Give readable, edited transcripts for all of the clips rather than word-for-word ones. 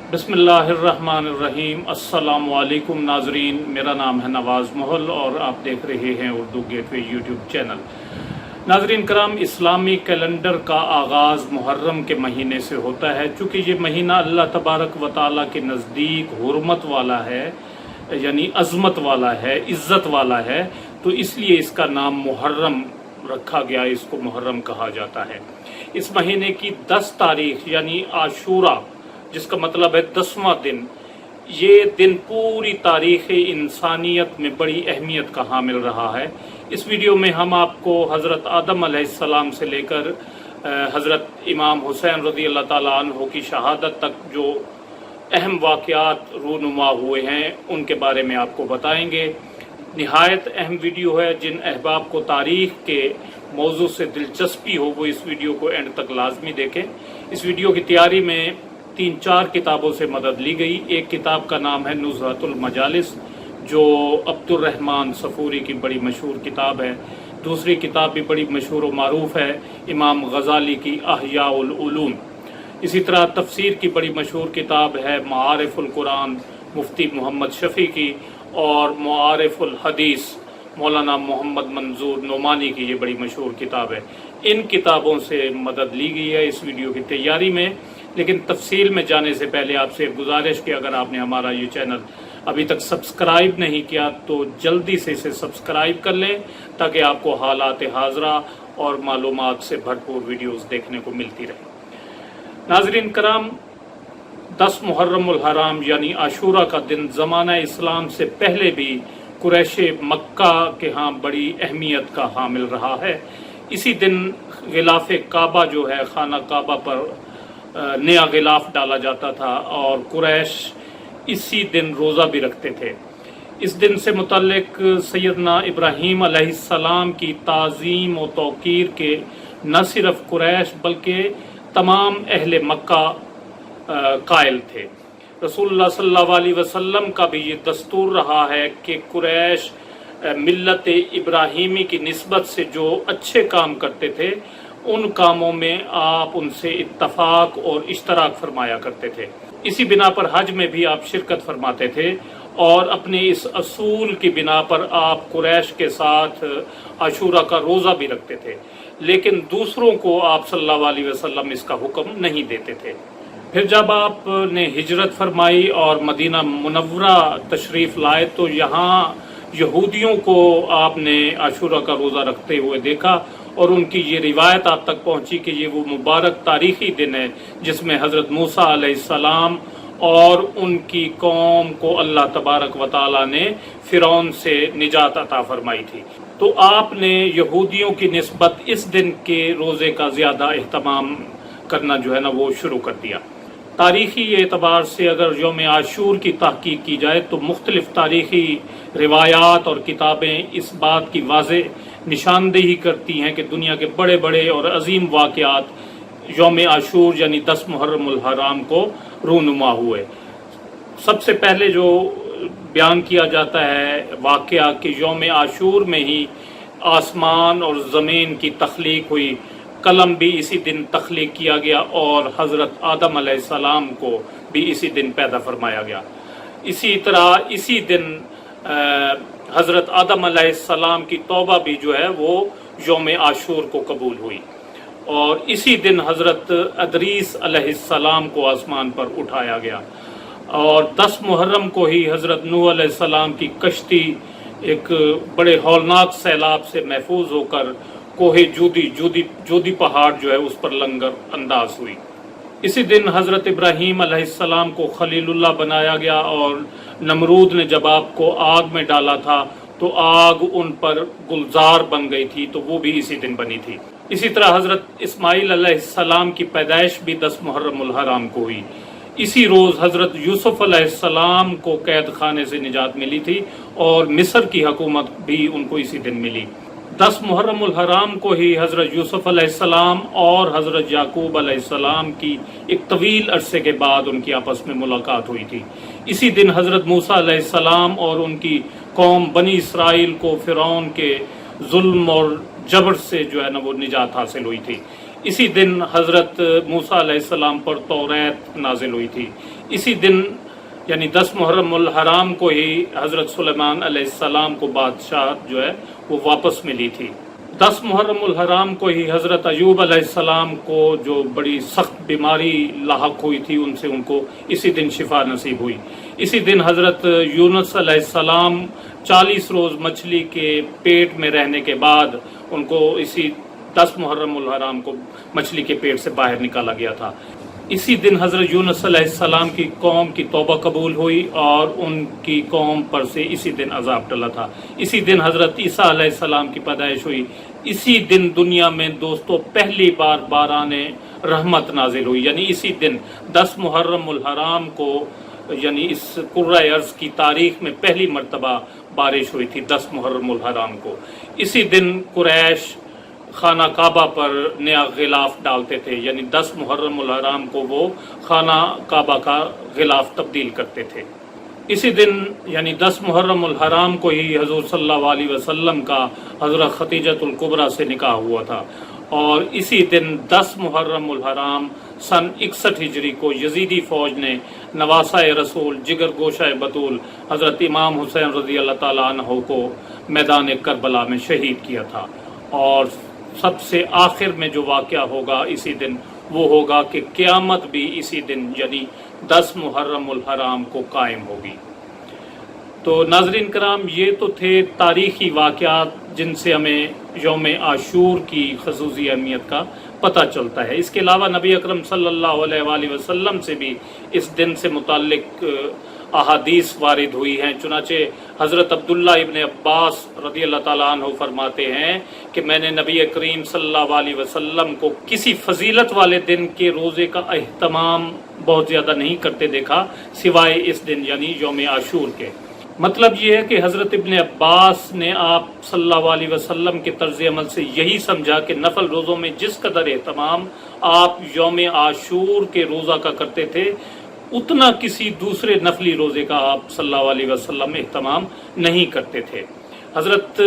बिस्मिल्लाहिर्रहमानिर्रहीम। अस्सलामु अलैकुम नाजरीन, मेरा नाम है नवाज़ महल और आप देख रहे हैं उर्दू गेटवे यूट्यूब चैनल। नाजरीन कराम, इस्लामी कैलेंडर का आगाज़ मुहर्रम के महीने से होता है। चूँकि ये महीना अल्लाह तबारक व तआला के नज़दीक हुर्मत वाला है, यानी अज़मत वाला है, इज़्ज़त वाला है, तो इसलिए इसका नाम मुहर्रम रखा गया, इसको मुहर्रम कहा जाता है। इस महीने की 10 तारीख यानी आशूरा, जिसका मतलब है 10वां दिन, ये दिन पूरी तारीख़ इंसानियत में बड़ी अहमियत का हामिल रहा है। इस वीडियो में हम आपको हज़रत आदम अलैहिस्सलाम से लेकर हज़रत इमाम हुसैन रज़ी अल्लाह ताला अन्हु की शहादत तक जो अहम वाक़यात रूनुमा हुए हैं उनके बारे में आपको बताएंगे। निहायत अहम वीडियो है। जिन अहबाब को तारीख़ के मौजू से दिलचस्पी हो वो इस वीडियो को एंड तक लाजमी देखें। इस वीडियो की तैयारी में 3-4 किताबों से मदद ली गई। एक किताब का नाम है नुज़हतुल मजालिस, जो अब्दुर्रहमान सफूरी की बड़ी मशहूर किताब है। दूसरी किताब भी बड़ी मशहूर व मारूफ है, इमाम गज़ाली की अहयाउल उलूम। इसी तरह तफसीर की बड़ी मशहूर किताब है मारिफुल कुरान, मुफ्ती मोहम्मद शफ़ी की, और मारिफुल हदीस मौलाना मोहम्मद मंजूर नोमानी की ये बड़ी मशहूर किताब है। इन किताबों से मदद ली गई है इस वीडियो की तैयारी में। लेकिन तफसील में जाने से पहले आपसे एक गुजारिश कि अगर आपने हमारा ये चैनल अभी तक सब्सक्राइब नहीं किया तो जल्दी से इसे सब्सक्राइब कर लें, ताकि आपको हालात हाज़रा और मालूमात से भरपूर वीडियोस देखने को मिलती रहे। नाज़रीन कराम, 10 मुहर्रमुल हराम यानी आशूरा का दिन ज़माना इस्लाम से पहले भी कुरैश मक्का के यहाँ बड़ी अहमियत का हामिल रहा है। इसी दिन गिलाफ काबा जो है, खाना काबा पर नया गिलाफ डाला जाता था और कुरैश इसी दिन रोज़ा भी रखते थे। इस दिन से मुतल्लिक सैयदना इब्राहीम अलैहिस्सलाम की ताज़ीम व तौक़ीर के न सिर्फ कुरैश बल्कि तमाम अहले मक्का कायल थे। रसूलुल्लाह सल्लल्लाहु अलैहि वसल्लम का भी ये दस्तूर रहा है कि कुरैश मिल्लत इब्राहीमी की निस्बत से जो अच्छे काम करते थे उन कामों में आप उनसे इत्तफाक और इश्तराक फरमाया करते थे। इसी बिना पर हज में भी आप शिरकत फरमाते थे और अपने इस असूल की बिना पर आप कुरैश के साथ आशूरा का रोज़ा भी रखते थे। लेकिन दूसरों को आप सल्लल्लाहु अलैहि वसल्लम इसका हुक्म नहीं देते थे। फिर जब आपने हिजरत फरमाई और मदीना मुनव्वरा तशरीफ़ लाए तो यहाँ यहूदियों को आपने आशूरा का रोज़ा रखते हुए देखा और उनकी ये रिवायत आप तक पहुंची कि ये वो मुबारक तारीख़ी दिन है जिसमें हज़रत मूसा अलैहिस्सलाम और उनकी कौम को अल्लाह तबारक व तआला ने फ़िरौन से निजात अता फरमाई थी। तो आपने यहूदियों की निस्बत इस दिन के रोज़े का ज़्यादा एहतमाम करना जो है ना वो शुरू कर दिया। तारीख़ी एतबार से अगर यौम आशूर की तहकीक की जाए तो मुख्तलिफ़ तारीख़ी रिवायात और किताबें इस बात की वाज़ेह निशानदेही करती हैं कि दुनिया के बड़े बड़े और अजीम वाक़यात यौम आशूर यानी 10 मुहर्रमुल हराम को रूनुमा हुए। सबसे पहले जो बयान किया जाता है वाक़या कि यौम आशूर में ही आसमान और ज़मीन की तख्लीक हुई, कलम भी इसी दिन तख्लीक किया गया और हज़रत आदम अलैहिस्सलाम को भी इसी दिन पैदा फरमाया गया। इसी तरह इसी दिन हज़रत आदम अलैहिस्सलाम की तौबा भी जो है वो यौम आशूर को कबूल हुई और इसी दिन हज़रत अदरीस अलैहिस्सलाम को आसमान पर उठाया गया और 10 मुहर्रम को ही हज़रत नूह अलैहिस्सलाम की कश्ती एक बड़े हौलनाक सैलाब से महफूज होकर कोहे जोदी पहाड़ जो है उस पर लंगर अंदाज हुई। इसी दिन हज़रत इब्राहीम अलैहिस्सलाम को खलीलुल्लाह बनाया गया और नमरूद ने जब आपको आग में डाला था तो आग उन पर गुलजार बन गई थी, तो वो भी इसी दिन बनी थी। इसी तरह हज़रत इस्माईल अलैहिस्सलाम की पैदाइश भी 10 मुहर्रमुल हराम को हुई। इसी रोज़ हज़रत यूसुफ अलैहिस्सलाम को कैद खाने से निजात मिली थी और मिस्र की हुकूमत भी उनको इसी दिन मिली। 10 मुहर्रमुल हराम को ही हज़रत यूसुफ अलैहिस्सलाम और हज़रत याकूब अलैहिस्सलाम की एक तवील अरसे के बाद उनकी आपस में मुलाकात हुई थी। इसी दिन हज़रत मूसा अलैहिस्सलाम और उनकी कौम बनी इसराइल को फ़िरौन के जुल्म और जबर से जो है ना वो निजात हासिल हुई थी। اسی دن حضرت موسیٰ علیہ السلام پر تورات نازل ہوئی تھی. اسی دن یعنی 10 محرم الحرام کو ہی حضرت سلیمان علیہ السلام کو بادشاہت جو ہے وہ واپس ملی تھی. 10 محرم الحرام کو ہی حضرت ایوب علیہ السلام کو جو بڑی سخت بیماری لاحق ہوئی تھی ان کو اسی دن شفا نصیب ہوئی. اسی دن حضرت یونس علیہ السلام 40 روز مچھلی کے پیٹ میں رہنے کے بعد ان کو اسی 10 محرم الحرام کو مچھلی کے پیٹ سے باہر نکالا گیا تھا. اسی دن حضرت یونس علیہ السلام کی قوم کی توبہ قبول ہوئی اور ان کی قوم پر سے اسی دن عذاب ٹلا تھا. اسی دن حضرت عیسیٰ علیہ السلام کی پیدائش ہوئی. اسی دن دنیا میں دوستو پہلی بار باران رحمت نازل ہوئی. یعنی اسی دن 10 محرم الحرام کو یعنی اس کرۂ ارض کی تاریخ میں پہلی مرتبہ بارش ہوئی تھی 10 محرم الحرام کو. اسی دن قریش خانہ کعبہ پر نیا غلاف ڈالتے تھے. یعنی 10 محرم الحرام کو وہ خانہ کعبہ کا غلاف تبدیل کرتے تھے. اسی دن یعنی 10 محرم الحرام کو ہی حضور صلی اللہ علیہ وسلم کا حضرت خدیجۃ الکبریٰ سے نکاح ہوا تھا. اور اسی دن 10 محرم الحرام سن 61 ہجری کو یزیدی فوج نے نواسہ رسول جگر گوشہ بطول حضرت امام حسین رضی اللہ تعالیٰ عنہ کو میدان کربلا میں شہید کیا تھا. اور سب سے آخر میں جو واقعہ ہوگا اسی دن وہ ہوگا کہ قیامت بھی اسی دن یعنی 10 محرم الحرام کو قائم ہوگی. تو ناظرین کرام یہ تو تھے تاریخی واقعات جن سے ہمیں یوم عاشور کی خصوصی اہمیت کا پتہ چلتا ہے. اس کے علاوہ نبی اکرم صلی اللہ علیہ وآلہ وسلم سے بھی اس دن سے متعلق احادیث وارد ہوئی ہیں. چنانچہ حضرت عبداللہ ابن عباس رضی اللہ تعالیٰ عنہ فرماتے ہیں کہ میں نے نبی کریم صلی اللہ علیہ وسلم کو کسی فضیلت والے دن کے روزے کا اہتمام بہت زیادہ نہیں کرتے دیکھا سوائے اس دن یعنی یوم عاشور کے. مطلب یہ ہے کہ حضرت ابن عباس نے آپ صلی اللہ علیہ وسلم کے طرز عمل سے یہی سمجھا کہ نفل روزوں میں جس قدر اہتمام آپ یوم عاشور کے روزہ کا کرتے تھے اتنا کسی دوسرے نفلی روزے کا آپ صلی اللہ علیہ وسلم اہتمام نہیں کرتے تھے. حضرت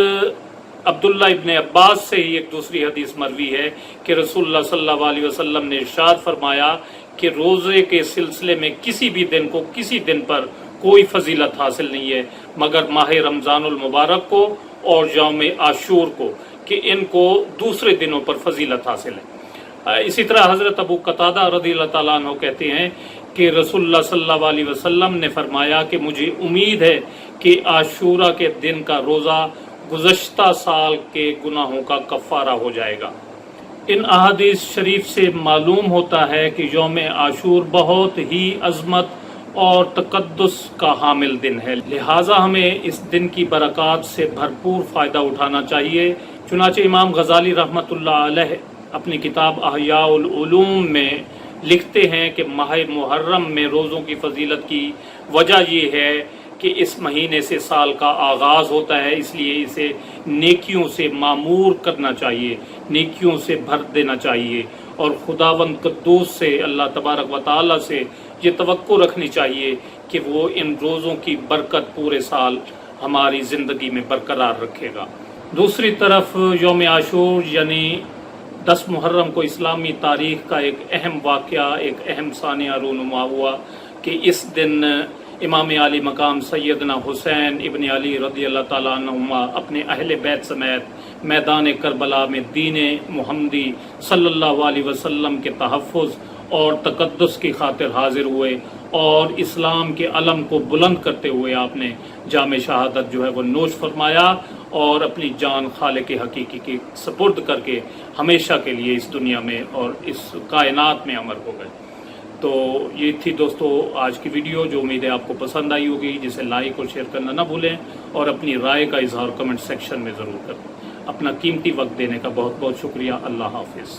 عبداللہ ابن عباس سے ہی ایک دوسری حدیث مروی ہے کہ رسول اللہ صلی اللہ علیہ وسلم نے ارشاد فرمایا کہ روزے کے سلسلے میں کسی بھی دن کو کسی دن پر کوئی فضیلت حاصل نہیں ہے مگر ماہ رمضان المبارک کو اور یوم عاشور کو کہ ان کو دوسرے دنوں پر فضیلت حاصل ہے. اسی طرح حضرت ابو قتادہ رضی اللہ تعالیٰ عنہ کہتے ہیں کہ رسول اللہ صلی اللہ علیہ وسلم نے فرمایا کہ مجھے امید ہے کہ عاشورہ کے دن کا روزہ گزشتہ سال کے گناہوں کا کفارہ ہو جائے گا. ان احادیث شریف سے معلوم ہوتا ہے کہ یوم عاشور بہت ہی عظمت اور تقدس کا حامل دن ہے، لہٰذا ہمیں اس دن کی برکات سے بھرپور فائدہ اٹھانا چاہیے. چنانچہ امام غزالی رحمۃ اللہ علیہ اپنی کتاب احیاء العلوم میں لکھتے ہیں کہ ماہ محرم میں روزوں کی فضیلت کی وجہ یہ ہے کہ اس مہینے سے سال کا آغاز ہوتا ہے، اس لیے اسے نیکیوں سے معمور کرنا چاہیے، نیکیوں سے بھر دینا چاہیے اور خداوند قدوس سے اللہ تبارک و تعالی سے یہ توقع رکھنی چاہیے کہ وہ ان روزوں کی برکت پورے سال ہماری زندگی میں برقرار رکھے گا. دوسری طرف یوم عاشور یعنی 10 محرم کو اسلامی تاریخ کا ایک اہم واقعہ، ایک اہم ثانیہ رونما ہوا کہ اس دن امام علی مقام سیدنا حسین ابن علی رضی اللہ تعالیٰ عنہما اپنے اہل بیت سمیت میدان کربلا میں دین محمدی صلی اللہ علیہ وسلم کے تحفظ اور تقدس کی خاطر حاضر ہوئے اور اسلام کے علم کو بلند کرتے ہوئے آپ نے جام شہادت جو ہے وہ نوش فرمایا اور اپنی جان خالق حقیقی کی سپرد کر کے ہمیشہ کے لیے اس دنیا میں اور اس کائنات میں امر ہو گئے. تو یہ تھی دوستو آج کی ویڈیو، جو امید ہے آپ کو پسند آئی ہوگی، جسے لائک اور شیئر کرنا نہ بھولیں اور اپنی رائے کا اظہار کمنٹ سیکشن میں ضرور کریں. اپنا قیمتی وقت دینے کا بہت بہت شکریہ. اللہ حافظ.